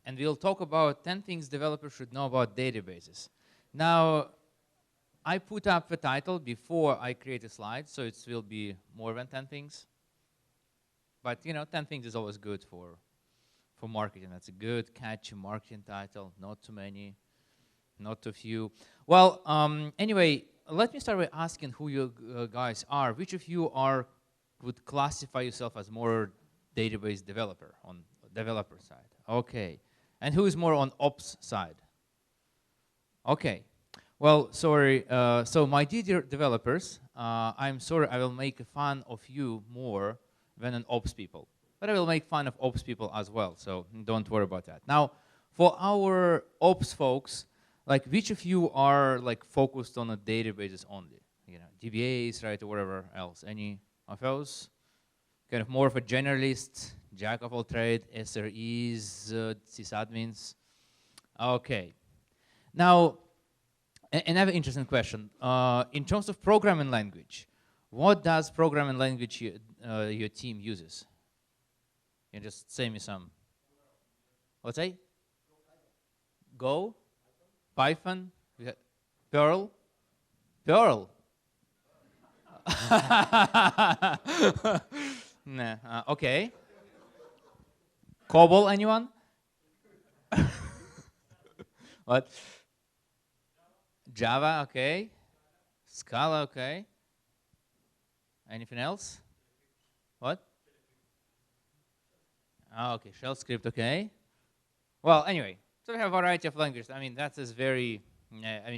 and we'll talk about 10 things developers should know about databases. Now, I put up the title before I create a slide, so it will be more than 10 things. But 10 things is always good for marketing. That's a good, catchy marketing title. Not too many, not too few. Well, anyway, let me start by asking who you guys are. Which of you would classify yourself as more database developer on developer side? Okay. And who is more on ops side? Okay. Well, sorry. So my dear developers, I'm sorry I will make fun of you more than an ops people. But I will make fun of ops people as well, so don't worry about that. Now, for our ops folks, like which of you are like focused on the databases only? DBAs, right, or whatever else. Any of those? Kind of more of a generalist, jack of all trade, SREs, sysadmins. Okay. Now, another interesting question. In terms of programming language, what does programming language your team uses? You just say me some. What's that? Go? Python? Perl? Perl? Nah, okay. COBOL, anyone? What? Java, okay. Scala, okay. Anything else? What? Okay, shell script, okay. Well, anyway, so we have a variety of languages. I mean, that is very,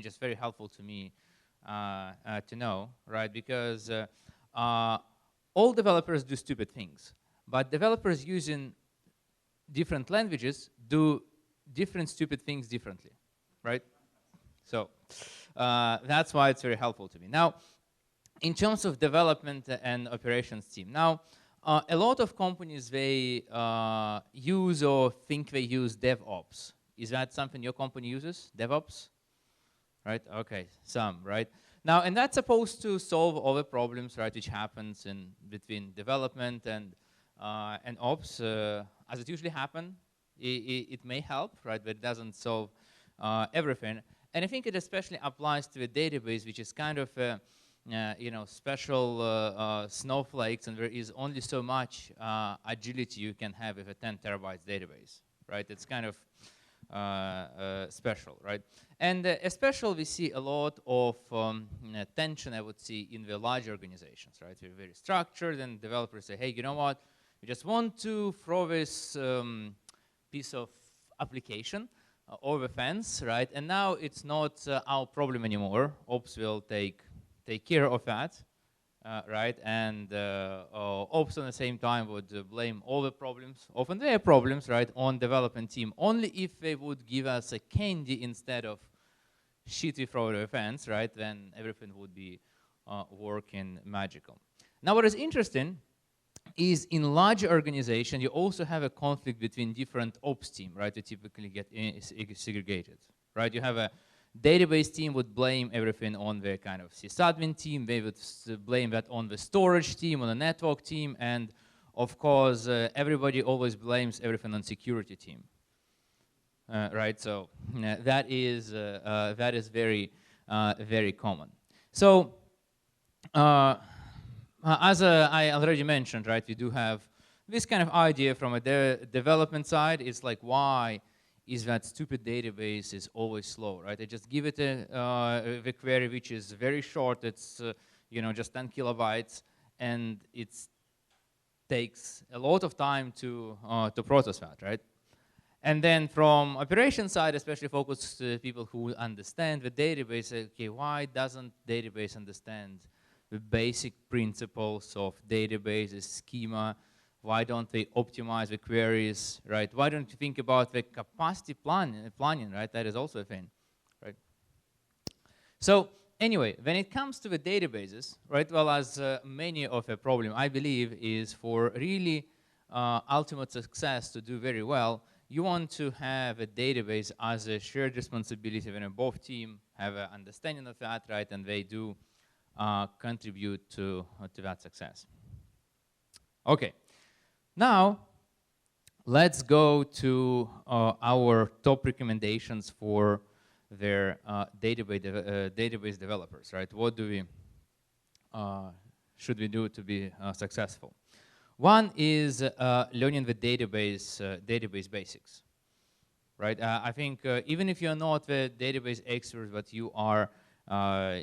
just very helpful to me to know, right? Because all developers do stupid things, but developers using different languages do different stupid things differently, right? So that's why it's very helpful to me. Now, in terms of development and operations team, now, a lot of companies, they use or think they use DevOps. Is that something your company uses, DevOps? Right, okay, some, right? Now, and that's supposed to solve all the problems, right, which happens in between development and ops. As it usually happens, it may help, right, but it doesn't solve everything. And I think it especially applies to a database, which is kind of special snowflakes, and there is only so much agility you can have with a 10 terabytes database, right? It's kind of special, right? And especially we see a lot of tension, I would say, in the large organizations, right? We're very structured, and developers say, hey, you know what? We just want to throw this piece of application over the fence, right? And now it's not our problem anymore. Ops will take care of that, right? And ops at the same time would blame all the problems, often their problems, right, on development team, only if they would give us a candy instead of shit we throw over the fence, right? Then everything would be working magical. Now, what is interesting is in large organization, you also have a conflict between different ops team, right? They typically get segregated, right? You have a database team would blame everything on the kind of sysadmin team. They would blame that on the storage team, on the network team, and of course, everybody always blames everything on security team, right? So that is very very common. So as I already mentioned, right, we do have this kind of idea from a development side. It's like, why is that stupid database is always slow, right? I just give it a query which is very short. It's just 10 kilobytes, and it takes a lot of time to process that, right? And then from operations side, especially focused people who understand the database, okay, why doesn't database understand the basic principles of databases, schema? Why don't they optimize the queries, right? Why don't you think about the capacity planning, right? That is also a thing, right? So anyway, when it comes to the databases, right, well, as many of a problem, I believe, is for really ultimate success to do very well, you want to have a database as a shared responsibility when both teams have an understanding of that, right, and they do contribute to that success. Okay. Now, let's go to our top recommendations for their database developers, right? What do we should we do to be successful? One is learning the database basics, right? I think even if you're not the database expert, but you are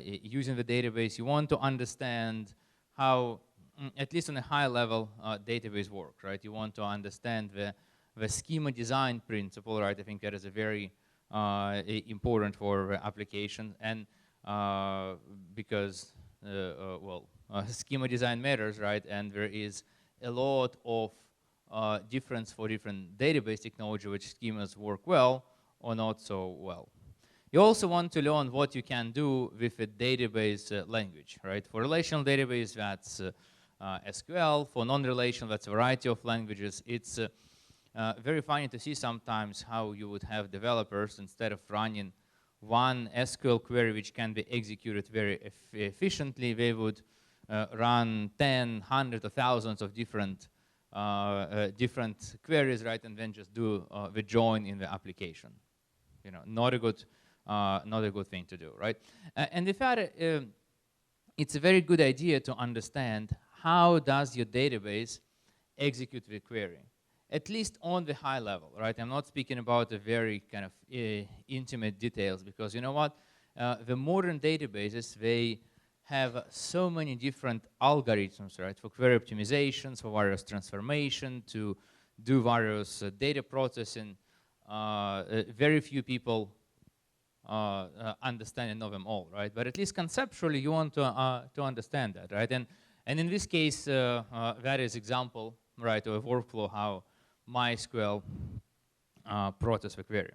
using the database, you want to understand how, at least on a high level, database works, right? You want to understand the schema design principle, right? I think that is a very important for the application, and because schema design matters, right? And there is a lot of difference for different database technology, which schemas work well or not so well. You also want to learn what you can do with a database language, right? For relational database, that's SQL. For non-relational, that's a variety of languages. It's very funny to see sometimes how you would have developers, instead of running one SQL query which can be executed very efficiently, they would run 10, 100, or thousands of different queries, right, and then just do the join in the application. You know, not a good thing to do, right? And in fact, it's a very good idea to understand how does your database execute the query, at least on the high level, right? I'm not speaking about the very kind of intimate details, because you know what? The modern databases, they have so many different algorithms, right, for query optimizations, for various transformation, to do various data processing. Very few people understand and know them all, right? But at least conceptually, you want to understand that, right? And in this case, that is example, right, of a workflow how MySQL process the query.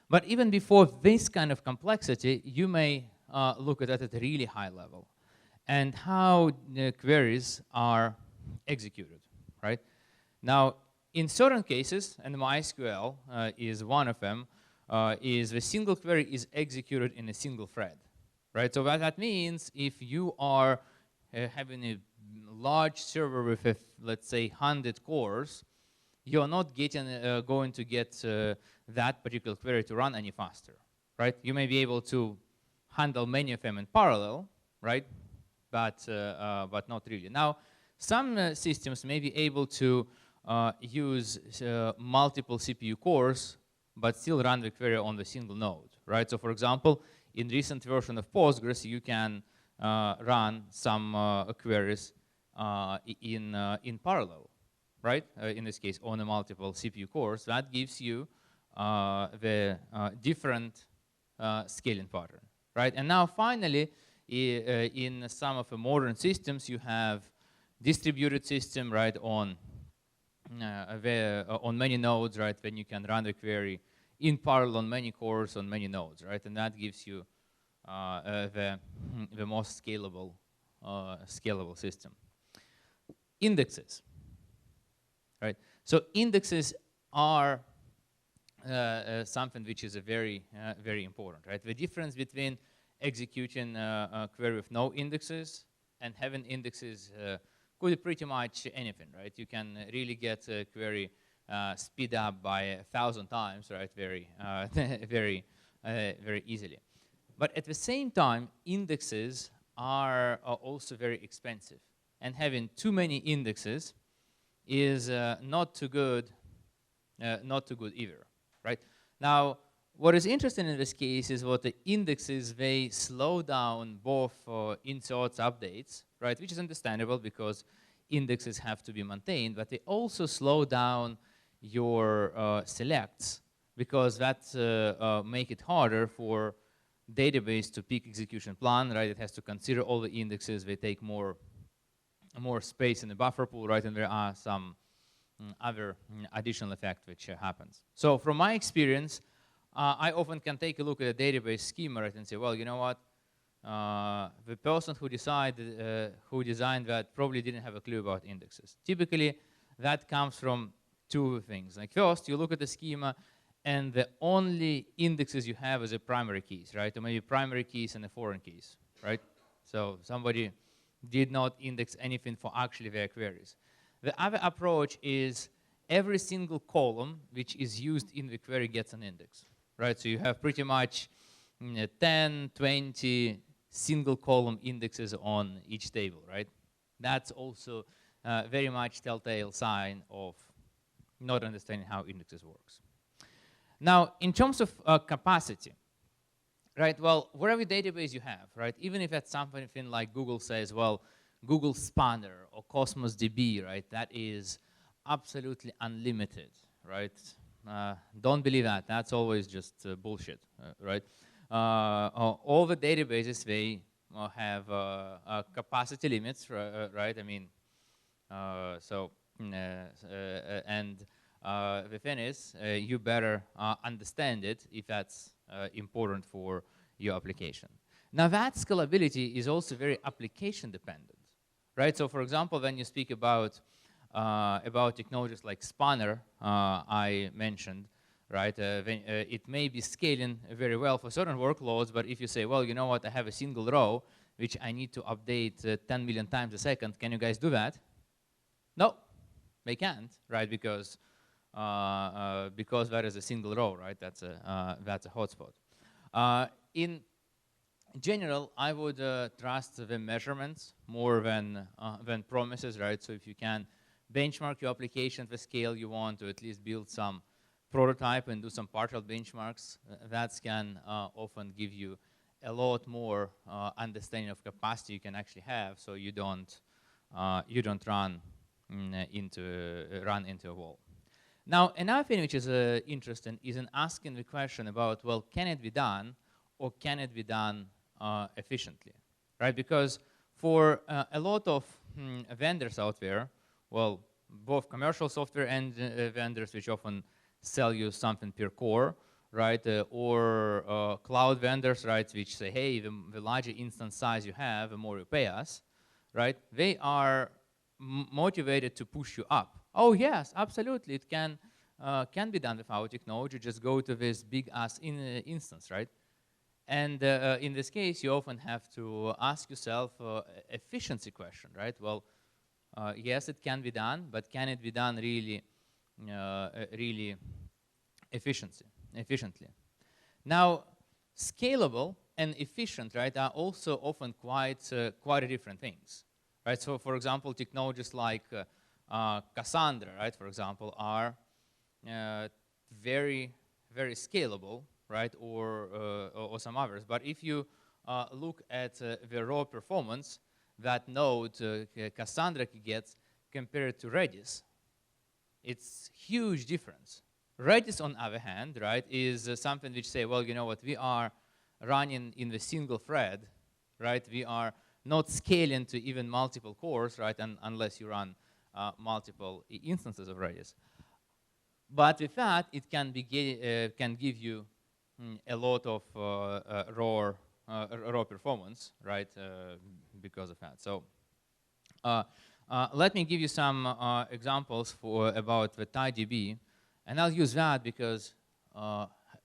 But even before this kind of complexity, you may look at that at a really high level, and how the queries are executed, right? Now, in certain cases, and MySQL is one of them, is the single query is executed in a single thread, right? So what that means, if you are having a large server with, let's say, 100 cores, you're not going to get that particular query to run any faster, right? You may be able to handle many of them in parallel, right? But not really. Now, some systems may be able to use multiple CPU cores, but still run the query on the single node, right? So, for example, in recent version of Postgres, you can run some queries in parallel, right? In this case, on a multiple CPU cores. That gives you the different scaling pattern, right? And now, finally, in some of the modern systems, you have distributed system, right, on many nodes, right, when you can run the query in parallel on many cores on many nodes, right? And that gives you the most scalable system. Indexes, right? So indexes are something which is a very important, right? The difference between executing a query with no indexes and having indexes could be pretty much anything, right? You can really get a query speed up by 1,000 times, right? Very easily. But at the same time, indexes are also very expensive, and having too many indexes is not too good either, right? Now, what is interesting in this case is what the indexes, they slow down both inserts, updates, right? Which is understandable because indexes have to be maintained, but they also slow down your selects, because that make it harder for database to pick execution plan, right? It has to consider all the indexes. They take more space in the buffer pool, right? And there are some other additional effect which happens. So from my experience, I often can take a look at a database schema, right, and say, well, you know what? The person who designed that probably didn't have a clue about indexes. Typically, that comes from two things. Like, first, you look at the schema, and the only indexes you have is the primary keys, right? Or maybe primary keys and the foreign keys, right? So somebody did not index anything for actually their queries. The other approach is every single column which is used in the query gets an index, right? So you have pretty much 10, 20 single column indexes on each table, right? That's also very much telltale sign of not understanding how indexes works. Now, in terms of capacity, right? Well, whatever database you have, right? Even if it's something like Google says, well, Google Spanner or Cosmos DB, right? That is absolutely unlimited, right? Don't believe that. That's always just bullshit, right? All the databases, they have capacity limits, right? I mean, and the thing is, you better understand it if that's important for your application. Now that scalability is also very application dependent, right? So for example, when you speak about technologies like Spanner, I mentioned, right? It may be scaling very well for certain workloads, but if you say, well, you know what, I have a single row which I need to update 10 million times a second, can you guys do that? No, they can't, right? Because that is a single row, right? That's a hotspot. In general, I would trust the measurements more than promises, right? So if you can benchmark your application the scale you want, to at least build some prototype and do some partial benchmarks, that can often give you a lot more understanding of capacity you can actually have, so you don't run into a wall. Now, another thing which is interesting is in asking the question about, well, can it be done, or can it be done efficiently, right? Because for a lot of vendors out there, well, both commercial software and vendors which often sell you something per core, right? Or cloud vendors, right, which say, hey, the larger instance size you have, the more you pay us, right? They are motivated to push you up. Oh yes, absolutely, it can be done with our technology. Just go to this big ass instance, right? And in this case, you often have to ask yourself efficiency question, right? Well, yes, it can be done, but can it be done really, really efficiently? Now, scalable and efficient, right, are also often quite different things, right? So, for example, technologies like Cassandra, right, for example, are very, very scalable, right, or some others. But if you look at the raw performance that node Cassandra gets compared to Redis, it's huge difference. Redis, on the other hand, right, is something which say, well, you know what, we are running in the single thread, right? We are not scaling to even multiple cores, right, unless you run multiple instances of Redis. But with that, it can give you a lot of raw performance, right, because of that. So let me give you some examples about the TiDB, and I'll use that because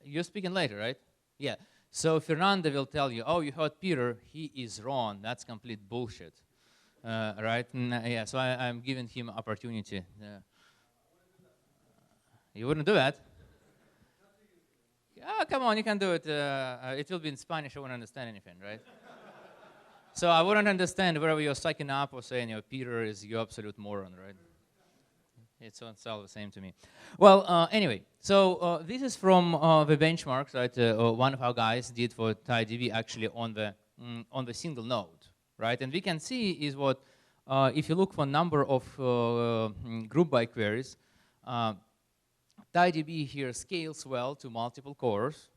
you're speaking later, right? Yeah. So Fernando will tell you, oh, you heard Peter, he is wrong. That's complete bullshit, right? Yeah. So I'm giving him opportunity. You wouldn't do that? Oh, come on, you can do it. It will be in Spanish. I won't understand anything, right? So I wouldn't understand whether you're sucking up or saying, you know, Peter is your absolute moron, right? It's all the same to me. Well, anyway, so this is from the benchmarks that one of our guys did for TiDB actually on the single node, right? And we can see is what if you look for number of group by queries, TiDB here scales well to multiple cores.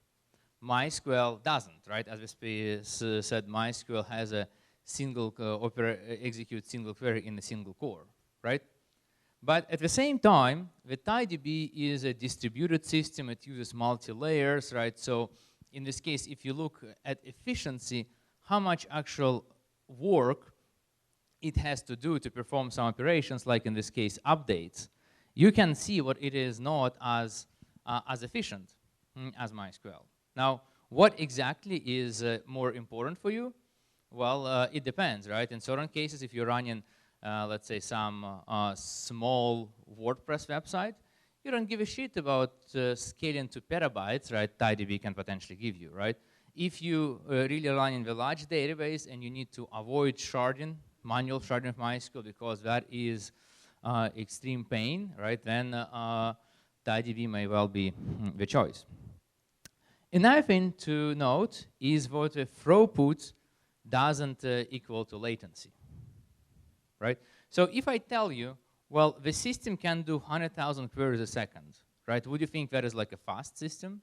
MySQL doesn't, right? As we said, MySQL has a single execute single query in a single core, right? But at the same time, the TiDB is a distributed system. It uses multi-layers, right? So in this case, if you look at efficiency, how much actual work it has to do to perform some operations, like in this case, updates, you can see what it is not as efficient as MySQL. Now, what exactly is more important for you? Well, it depends, right? In certain cases, if you're running let's say some small WordPress website, you don't give a shit about scaling to petabytes, right? TidyB can potentially give you, right? If you really run in the large database and you need to avoid sharding, manual sharding of MySQL, because that is extreme pain, right? Then TidyB may well be the choice. Another thing to note is that the throughput doesn't equal to latency, right? So if I tell you, well, the system can do 100,000 queries a second, right? Would you think that is like a fast system?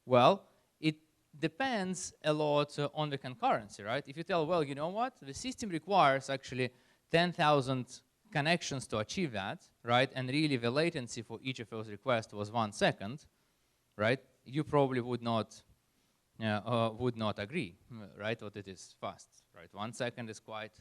Well, it depends a lot on the concurrency, right? If you tell, well, you know what? The system requires actually 10,000 connections to achieve that, right? And really the latency for each of those requests was 1 second, right? You probably would not agree, right? That it is fast, right? 1 second is quite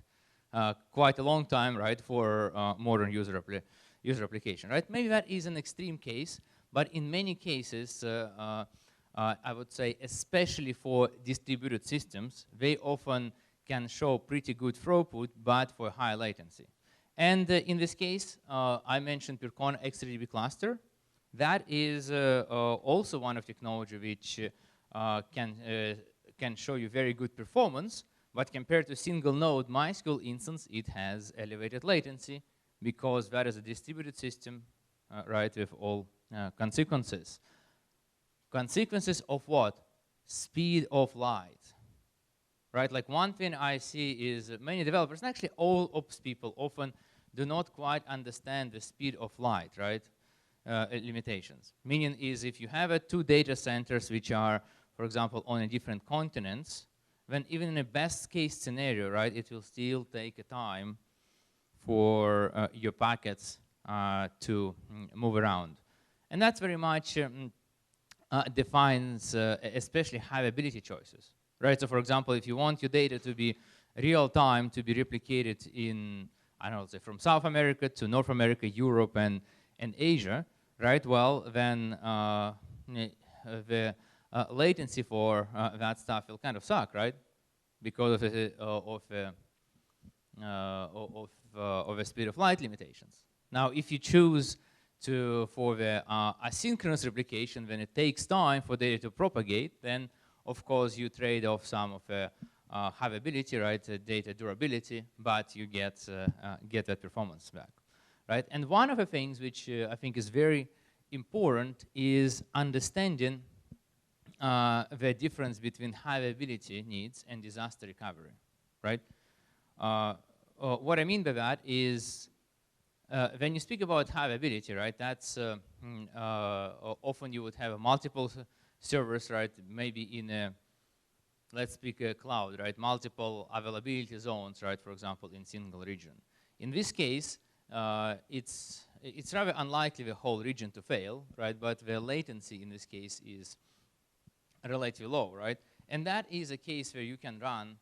a long time, right, for modern user application, right? Maybe that is an extreme case, but in many cases, I would say, especially for distributed systems, they often can show pretty good throughput, but for high latency. And in this case, I mentioned Percona XDB cluster. That is also one of technology which can show you very good performance, but compared to single node MySQL instance, it has elevated latency because that is a distributed system, right, with all consequences. Consequences of what? Speed of light, right? Like one thing I see is many developers, and actually all ops people often do not quite understand the speed of light, right? Limitations. Meaning is if you have 2 data centers which are, for example, on a different continents, then even in a best case scenario, right, it will still take a time for your packets to move around. And that's very much defines especially high availability choices, right? So for example, if you want your data to be real time, to be replicated in, I don't know, say from South America to North America, Europe, and Asia, right? Well, then the latency for that stuff will kind of suck, right? Because of the speed of light limitations. Now, if you choose for the asynchronous replication, when it takes time for data to propagate, then of course you trade off some of the availability, right, data durability, but you get that performance back, right? And one of the things which I think is very important is understanding the difference between high availability needs and disaster recovery, right? What I mean by that is when you speak about high availability, right, that's often you would have multiple servers, right, maybe in a, let's speak a cloud, right, multiple availability zones, right, for example, in single region. In this case, it's rather unlikely the whole region to fail, right, but the latency in this case is relatively low, right? And that is a case where you can run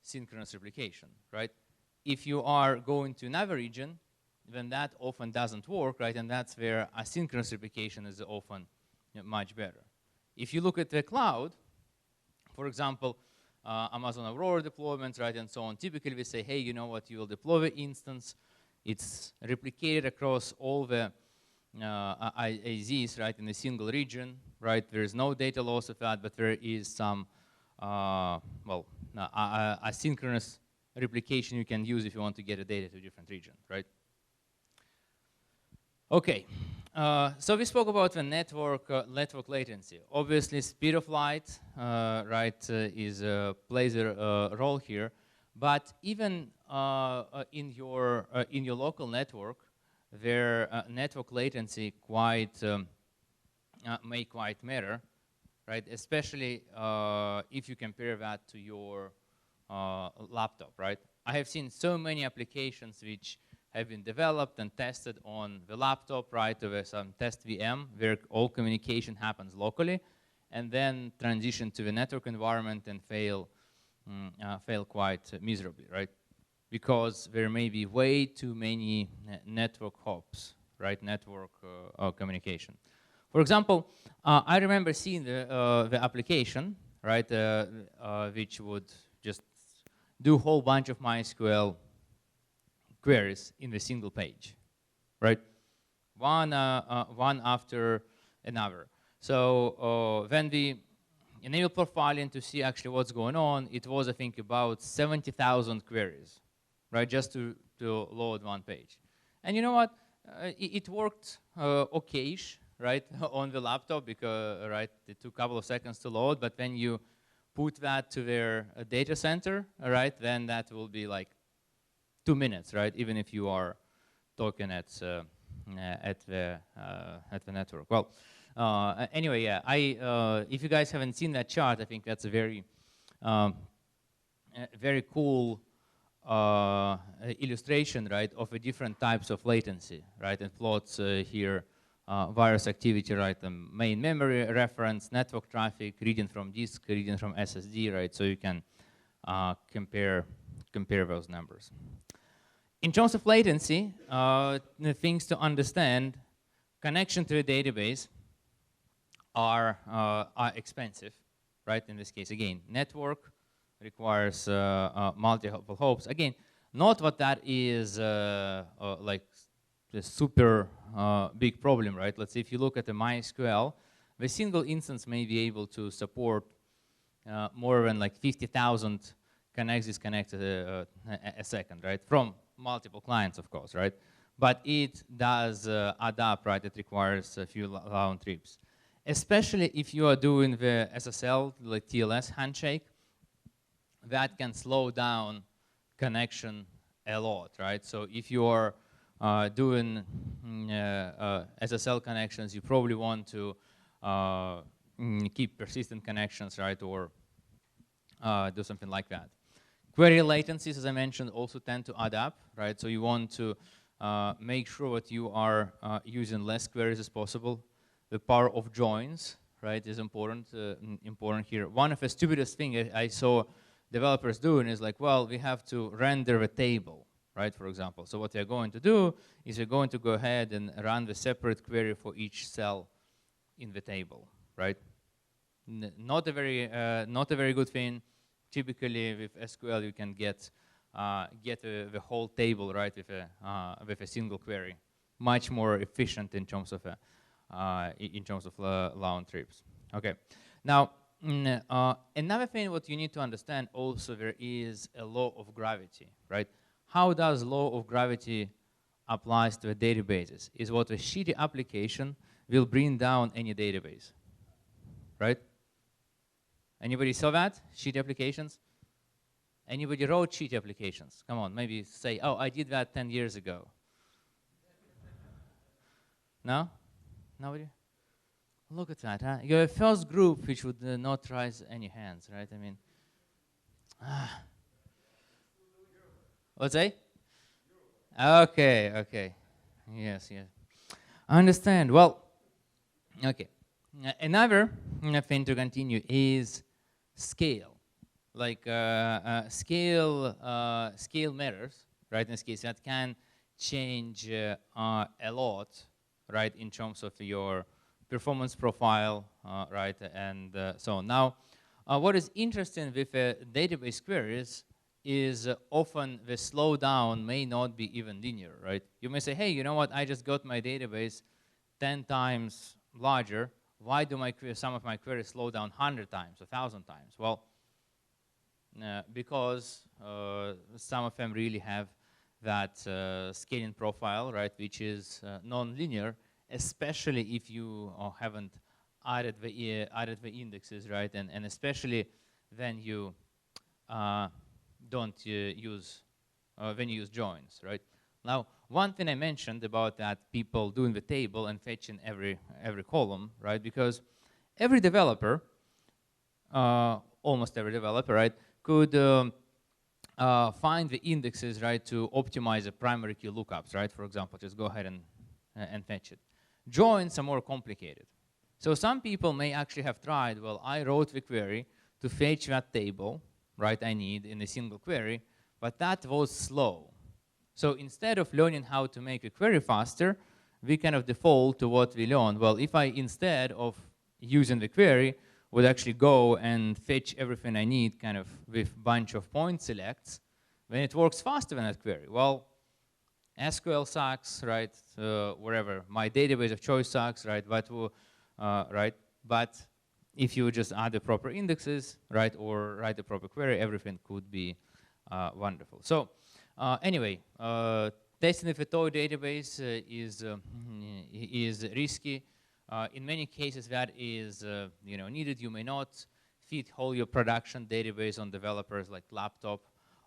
synchronous replication, right? If you are going to another region, then that often doesn't work, right? And that's where asynchronous replication is often much better. If you look at the cloud, for example, Amazon Aurora deployments, right, and so on, typically we say, hey, you know what, you will deploy the instance, it's replicated across all the IAZs, right, in a single region, right? There is no data loss of that, but there is some, asynchronous replication you can use if you want to get a data to a different region, right? Okay, so we spoke about the network latency. Obviously, speed of light, right, plays a role here. But even in your local network, their network latency may quite matter, right? Especially if you compare that to your laptop, right? I have seen so many applications which have been developed and tested on the laptop, right? There was some test VM where all communication happens locally, and then transition to the network environment and fail quite miserably, right? Because there may be way too many network hops, right? Network communication. For example, I remember seeing the application, right? Which would just do a whole bunch of MySQL queries in a single page, right? One after another. So when we enable profiling to see actually what's going on, it was, I think, about 70,000 queries, right, just to load one page. And you know what? It worked okay-ish, right, on the laptop because, right, it took a couple of seconds to load, but when you put that to their data center, all right, then that will be like 2 minutes, right, even if you are talking at the network. Well, anyway, yeah, if you guys haven't seen that chart, I think that's a very, very cool illustration, right, of the different types of latency, right, and plots here virus activity, right, the main memory reference, network traffic, reading from disk, reading from SSD, right, so you can compare those numbers. In terms of latency, the things to understand, connection to a database are expensive, right? In this case, again, network requires multiple hops. Again, not what that is like the super big problem, right? Let's say if you look at the MySQL, the single instance may be able to support more than like 50,000 connects, disconnects a second, right? From multiple clients, of course, right? But it does add up, right? It requires a few round trips. Especially if you are doing the SSL, like TLS handshake, that can slow down connection a lot, right? So if you are doing SSL connections, you probably want to keep persistent connections, right? Or do something like that. Query latencies, as I mentioned, also tend to add up, right? So you want to make sure that you are using less queries as possible. The power of joins, right, is important here. One of the stupidest things I saw developers doing is like, well, we have to render a table, right, for example. So what they're going to do is they're going to go ahead and run the separate query for each cell in the table, right? Not a very good thing. Typically, with SQL, you can get the whole table, right, with a single query. Much more efficient in terms of round trips. Okay. Now, another thing what you need to understand also, there is a law of gravity, right? How does law of gravity applies to the databases? Is what a shitty application will bring down any database, right? Anybody saw that? Shitty applications? Anybody wrote shitty applications? Come on, maybe say, oh, I did that 10 years ago. No? Nobody? Look at that, huh? You're the first group which would not raise any hands, right? I mean, what's that? Okay, okay. Yes, yes. I understand. Well, okay. Another thing to continue is scale. Like scale matters, right? In this case, that can change a lot, right? In terms of your performance profile, right? And so on. Now, what is interesting with database queries is often the slowdown may not be even linear, right? You may say, hey, you know what? I just got my database 10 times larger. Why do some of my queries slow down 100 times, 1,000 times? Well, because some of them really have that scaling profile, right, which is non-linear, especially if you haven't added the indexes, right, and especially when you don't use when you use joins, right. Now, one thing I mentioned about that people doing the table and fetching every column, right, because every developer, almost every developer, right, could find the indexes, right, to optimize the primary key lookups, right. For example, just go ahead and fetch it. Joins are more complicated. So some people may actually have tried, well, I wrote the query to fetch that table, right, I need in a single query, but that was slow. So instead of learning how to make a query faster, we kind of default to what we learned. Well, if I, instead of using the query, would actually go and fetch everything I need kind of with bunch of point selects, then it works faster than that query. Well, SQL sucks, right? Wherever my database of choice sucks, right? But if you just add the proper indexes, right, or write the proper query, everything could be wonderful. So anyway, testing with a toy database is risky. In many cases, that is needed. You may not fit whole your production database on developers like laptop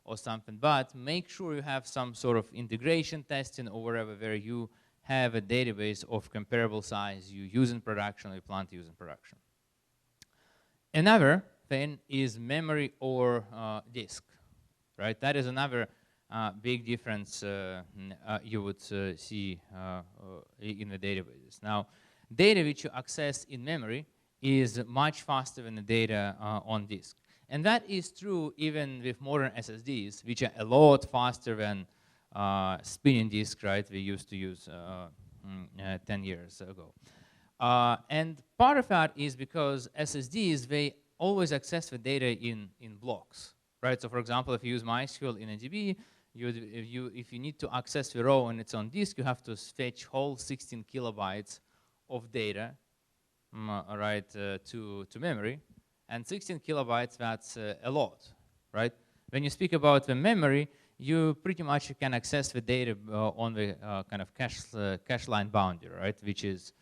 or something, but make sure you have some sort of integration testing or wherever where you have a database of comparable size you use in production or you plan to use in production. Another thing is memory or disk, right? That is another big difference you would see in the databases. Now, data which you access in memory is much faster than the data on disk. And that is true even with modern SSDs, which are a lot faster than spinning disk, right, we used to use 10 years ago. And part of that is because SSDs, they always access the data in blocks, right? So for example, if you use MySQL in a DB, if you need to access the row and it's on disk, you have to fetch whole 16 kilobytes of data, right, to memory. And 16 kilobytes, that's a lot, right? When you speak about the memory, you pretty much can access the data on the kind of cache line boundary, right? Which is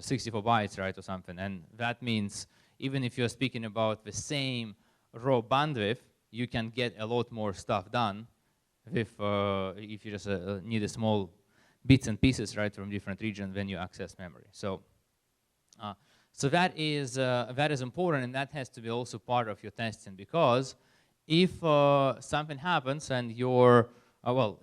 64 bytes, right, or something. And that means even if you're speaking about the same raw bandwidth, you can get a lot more stuff done if you just need a small bits and pieces, right, from different regions when you access memory. So that is important, and that has to be also part of your testing, because if something happens and your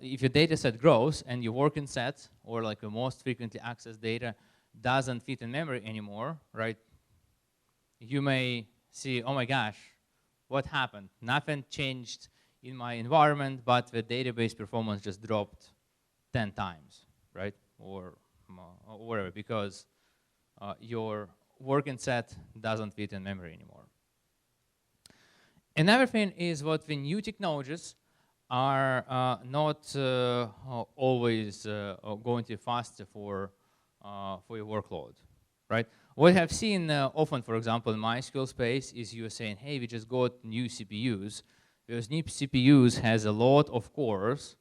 if your data set grows and your working set or like the most frequently accessed data doesn't fit in memory anymore, right? You may see, oh my gosh, what happened? Nothing changed in my environment, but the database performance just dropped 10 times, right? Or whatever, because your working set doesn't fit in memory anymore. Another thing is what the new technologies are not always going to be faster for your workload, right? What I have seen often, for example, in MySQL space is you are saying, hey, we just got new CPUs. Because new CPUs has a lot of cores,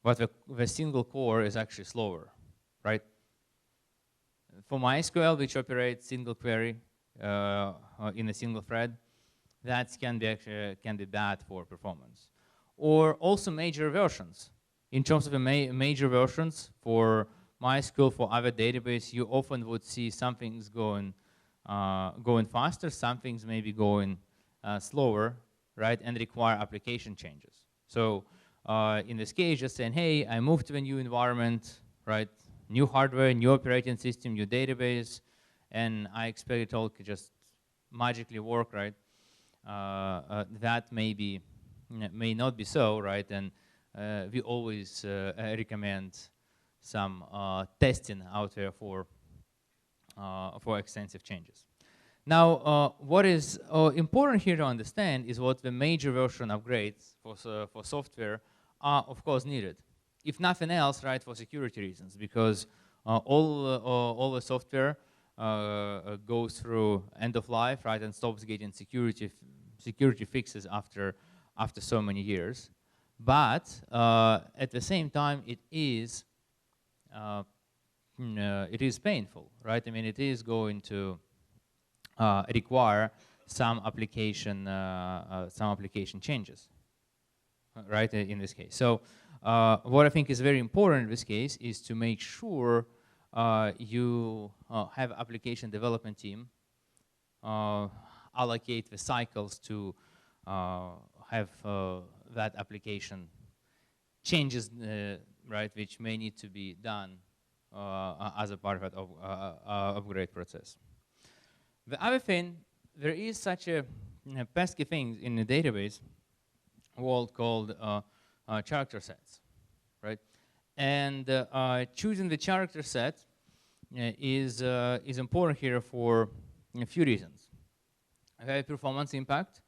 but the single core is actually slower, right? For MySQL, which operates single query in a single thread, that can be bad for performance. Or also major versions. In terms of the major versions for MySQL, for other database, you often would see some things going faster, some things maybe going slower, right, and require application changes. So in this case, just saying, hey, I moved to a new environment, right, new hardware, new operating system, new database, and I expect it all to just magically work, right? That may not be so, right? And we always recommend some testing out there for extensive changes. Now, what is important here to understand is what the major version upgrades for software are, of course, needed. If nothing else, right, for security reasons, because all the software goes through end of life, right, and stops getting security fixes after so many years. But at the same time, it is painful, right? I mean, it is going to require some application changes, right? In this case, so what I think is very important in this case is to make sure you have application development team allocate the cycles to have that application changes, right, which may need to be done as a part of that upgrade process. The other thing, there is such a pesky thing in the database world called character sets, right? And choosing the character set is important here for a few reasons. performance impact.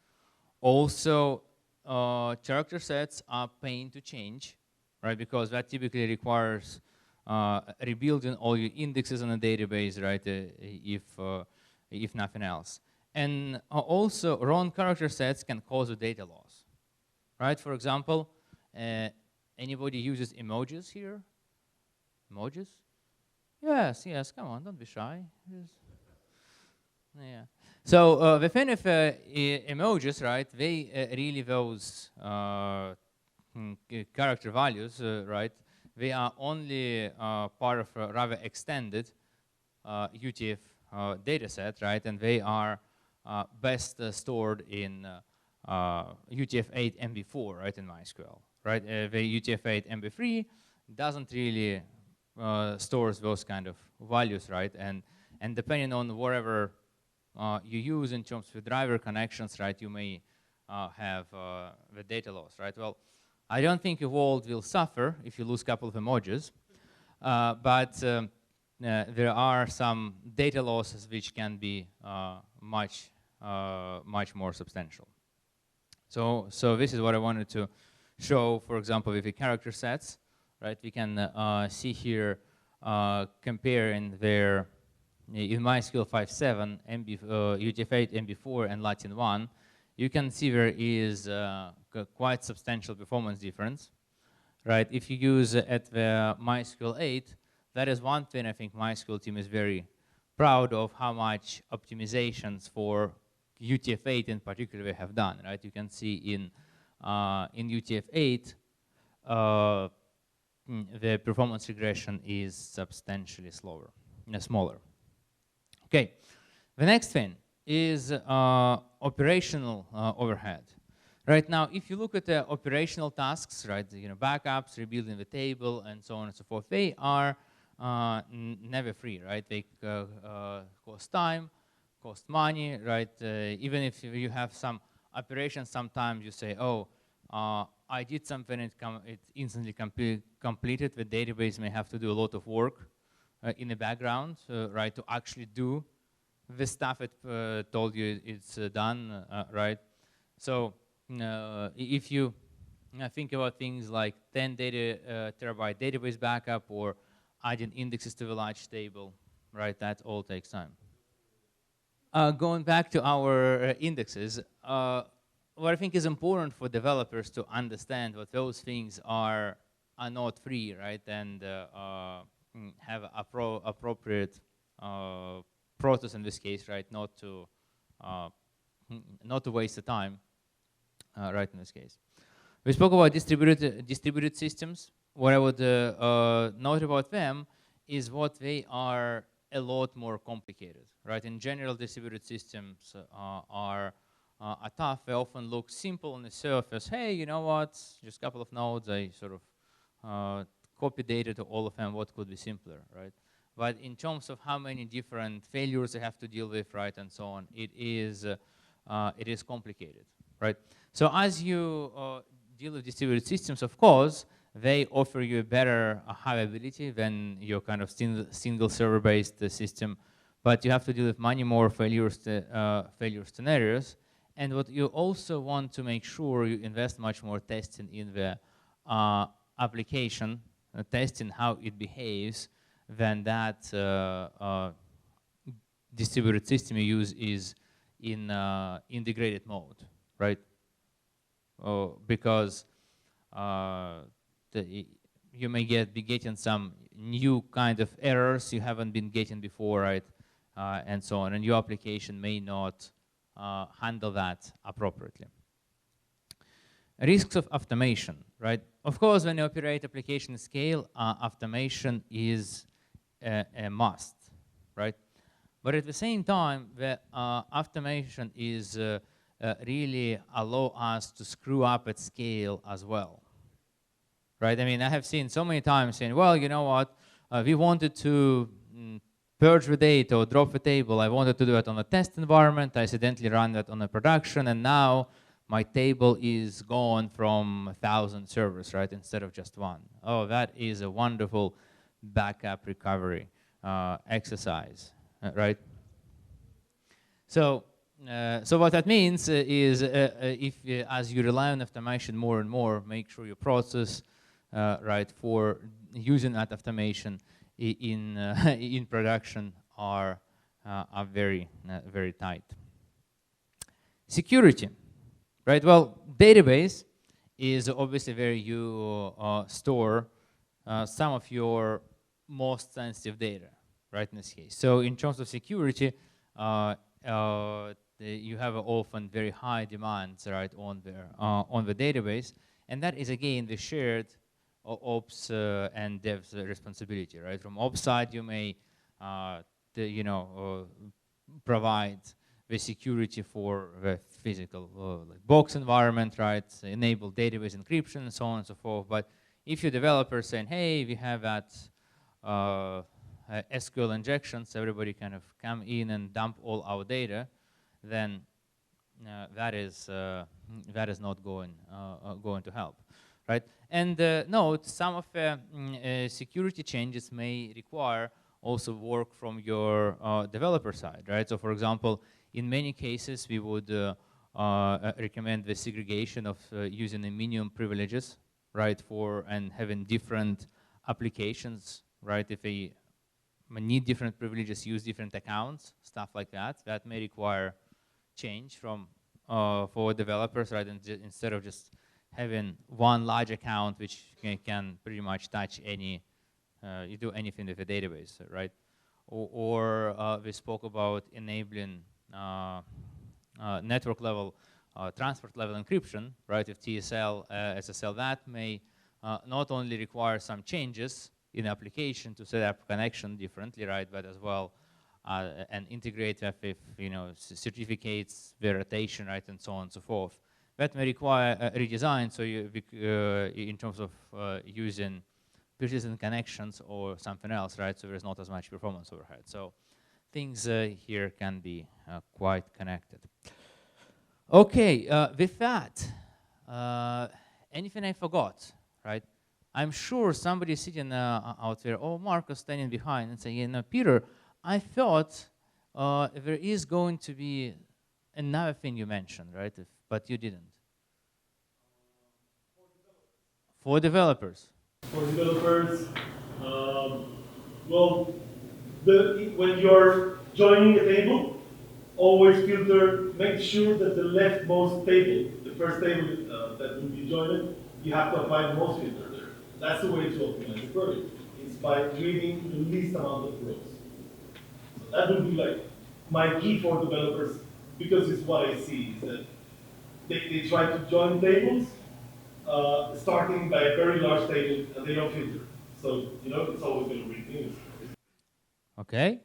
Also, character sets are pain to change, right? Because that typically requires rebuilding all your indexes on a database, right? If nothing else. And also, wrong character sets can cause a data loss, right? For example, anybody uses emojis here? Emojis? Yes, yes, come on, don't be shy. Yeah. So the thing of emojis, right, they really those character values, right, they are only part of a rather extended UTF data set, right, and they are best stored in UTF-8 MB4, right, in MySQL, right. The UTF-8 MB3 doesn't really stores those kind of values, right, and depending on whatever you use in terms of driver connections, right, you may have the data loss, right. Well, I don't think your world will suffer if you lose a couple of emojis, but there are some data losses which can be much more substantial. So this is what I wanted to show, for example, with the character sets, right? We can see here comparing their in MySQL 5.7, UTF-8, MB4, and Latin 1, you can see there is quite substantial performance difference, right? If you use at the MySQL 8, that is one thing I think MySQL team is very proud of, how much optimizations for UTF-8 in particular they have done, right? You can see in UTF-8, the performance regression is substantially smaller. Okay, the next thing is operational overhead. Right now, if you look at the operational tasks, right, backups, rebuilding the table, and so on and so forth, they are never free, right? They cost time, cost money, right? Even if you have some operations, sometimes you say, oh, I did something, it instantly completed. The database may have to do a lot of work in the background, right, to actually do the stuff it told you it's done, right? So if you think about things like 10 terabyte database backup or adding indexes to the large table, right, that all takes time. Going back to our indexes, what I think is important for developers to understand what those things are not free, right, and have appropriate process in this case, right, not to waste the time, right, in this case. We spoke about distributed systems. What I would note about them is what they are a lot more complicated, right? In general, distributed systems are tough. They often look simple on the surface. Hey, you know what? Just a couple of nodes. I sort of copy data to all of them. What could be simpler, right? But in terms of how many different failures they have to deal with, right, and so on, it is complicated, right? So as you deal with distributed systems, of course, they offer you a better availability than your kind of single server-based system, but you have to deal with many more failure scenarios. And what you also want to make sure you invest much more testing in the application, testing how it behaves, than that distributed system you use is in integrated mode, right? Because you may be getting some new kind of errors you haven't been getting before, right? And so on, and your application may not handle that appropriately. Risks of automation, right? Of course, when you operate application at scale, automation is a must, right? But at the same time, the automation is really allow us to screw up at scale as well, right? I mean, I have seen so many times saying, well, you know what, we wanted to purge the data or drop the table. I wanted to do it on a test environment. I accidentally ran that on a production, and now my table is gone from 1,000 servers, right, instead of just one. Oh, that is a wonderful backup recovery exercise, right? So So what that means is if as you rely on automation more and more, make sure your process right for using that automation in in production are very very tight. Security, right? Well, database is obviously where you store some of your most sensitive data, right? In this case, so in terms of security, you have often very high demands, right, on the database, and that is again the shared ops and devs responsibility, right? From ops side, you may provide the security for the physical like box environment, right? Enable database encryption and so on and so forth. But if your developer is saying, hey, we have that SQL injections, everybody kind of come in and dump all our data, then that is not going to help, right? And note, some of the security changes may require also work from your developer side, right? So for example, in many cases, we would recommend the segregation of using the minimum privileges, right, and having different applications, right? If they need different privileges, use different accounts, stuff like that. That may require change from for developers, right? And instead of just having one large account which can pretty much touch any, you do anything with a database, right? Or we spoke about enabling network level, transport level encryption, right? If TSL, SSL, that may not only require some changes in application to set up connection differently, right? But as well, and integrate with certificates, verification, right, and so on and so forth. That may require a redesign. So you, in terms of using persistent connections or something else, right? So there's not as much performance overhead. So things here can be quite connected. Okay, with that, anything I forgot, right? I'm sure somebody sitting out there, oh, Marcus standing behind and saying, Peter, I thought there is going to be another thing you mentioned, right? But you didn't. For developers. For developers, well, when you're joining a table, always filter, make sure that the leftmost table, the first table that will be joined, you have to apply the most filter there. That's the way to optimize the project. It's by creating the least amount of rows. So that would be like my key for developers, because it's what I see, is that they try to join tables, starting by a very large table, and they don't filter. So, it's always going to read news. Okay.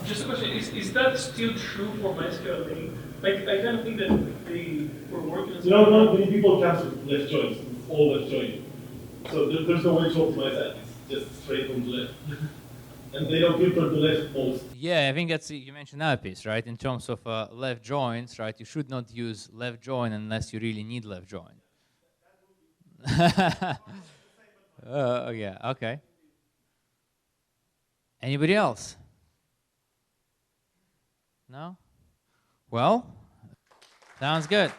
Just a question, is that still true for MySQL? Like, I kind of think that they were working on not many people cancel left joins, all left join. So there's no way to optimize that. It's just straight from the left. And they don't filter the left most. Yeah, I think that's, you mentioned that piece, right? In terms of left joins, right? You should not use left join unless you really need left join. Yeah, okay. Anybody else? No? Well, sounds good.